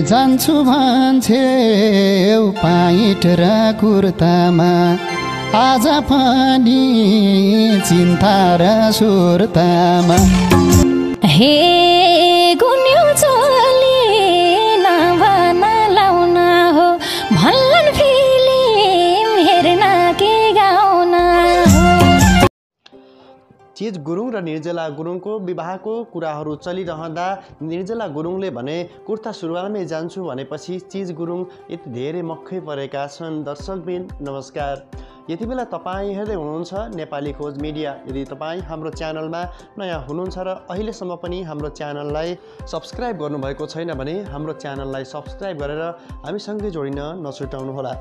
जान्छु भन्छे पाइट र कुर्तामा आज पनि चिन्ता र सुर्तामा हे गुन्यौ चोली नभन लाउन हो भल्लन फिल्म हेर्न के गाउन हो। चिज गुरुङ र निर्जला गुरुङको विवाहको कुराहरू चलिरहँदा निर्जला गुरुङले भने कुर्ता सुरुवालमै जान्छु भनेपछि चिज गुरुङ यति धेरै मक्खै परेका छन्। दर्शकबिन नमस्कार, यति बेला तपाईँ हेर्दै हुनुहुन्छ नेपाली खोज मिडिया। यदि तपाईँ हाम्रो च्यानलमा नयाँ हुनुहुन्छ र अहिलेसम्म पनि हाम्रो च्यानललाई सब्सक्राइब गर्नुभएको छैन भने हाम्रो च्यानललाई सब्सक्राइब गरेर हामीसँगै जोडिन नछुटाउनुहोला।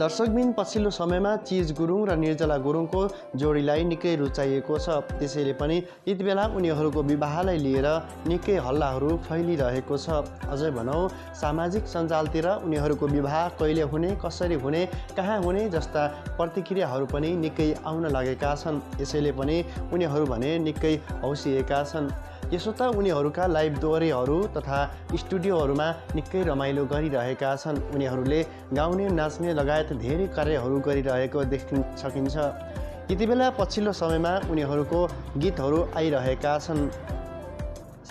दर्शकबिन पछिल्लो समयमा चिज गुरुङ र निर्जला गुरुङको जोडीलाई निकै रुचाइएको छ। त्यसैले पनि यति बेला उनीहरूको विवाहलाई लिएर निकै हल्लाहरू फैलिरहेको छ। अझै भनौँ सामाजिक सञ्जालतिर उनीहरूको विवाह कहिले हुने, कसरी हुने, कहाँ हुने जस्ता प्रतिक्रियाहरू पनि निकै आउन लागेका छन्। यसैले पनि उनीहरू भने निकै हौसिएका छन्। यसो त उनीहरूका लाइभ दोहोरीहरू तथा स्टुडियोहरूमा निकै रमाइलो गरिरहेका छन्। उनीहरूले गाउने, नाच्ने लगायत धेरै कार्यहरू गरिरहेको देख्न सकिन्छ। यति बेला पछिल्लो समयमा उनीहरूको गीतहरू आइरहेका छन्,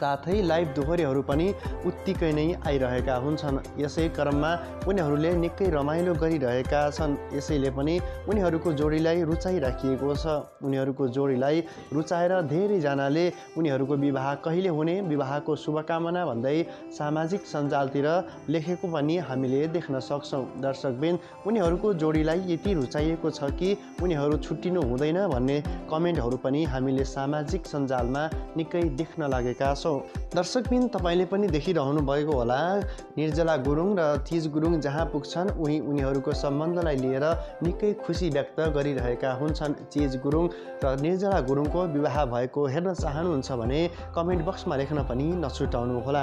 साथै लाइभ दोहोरीहरू पनि उत्तिकै नै आइरहेका हुन्छन्। यसै क्रममा उनीहरूले निकै रमाइलो गरिरहेका छन्। यसैले पनि उनीहरूको जोडीलाई रुचाइराखिएको छ। उनीहरूको जोडीलाई रुचाएर धेरैजनाले उनीहरूको विवाह कहिले हुने, विवाहको शुभकामना भन्दै सामाजिक सञ्जालतिर लेखेको पनि हामीले देख्न सक्छौँ। दर्शकबिन उनीहरूको जोडीलाई यति रुचाइएको छ कि उनीहरू छुट्टिनु हुँदैन भन्ने कमेन्टहरू पनि हामीले सामाजिक सञ्जालमा निकै देख्न लागेका छौँ। दर्शकबिन तपाईँले पनि देखिरहनु भएको होला, निर्जला गुरुङ र चिज गुरुङ जहाँ पुग्छन् उनीहरूको सम्बन्धलाई लिएर निकै खुसी व्यक्त गरिरहेका हुन्छन्। चिज गुरुङ र निर्जला गुरुङको विवाह भएको हेर्न चाहनुहुन्छ भने कमेन्ट बक्समा लेख्न पनि नछुटाउनुहोला।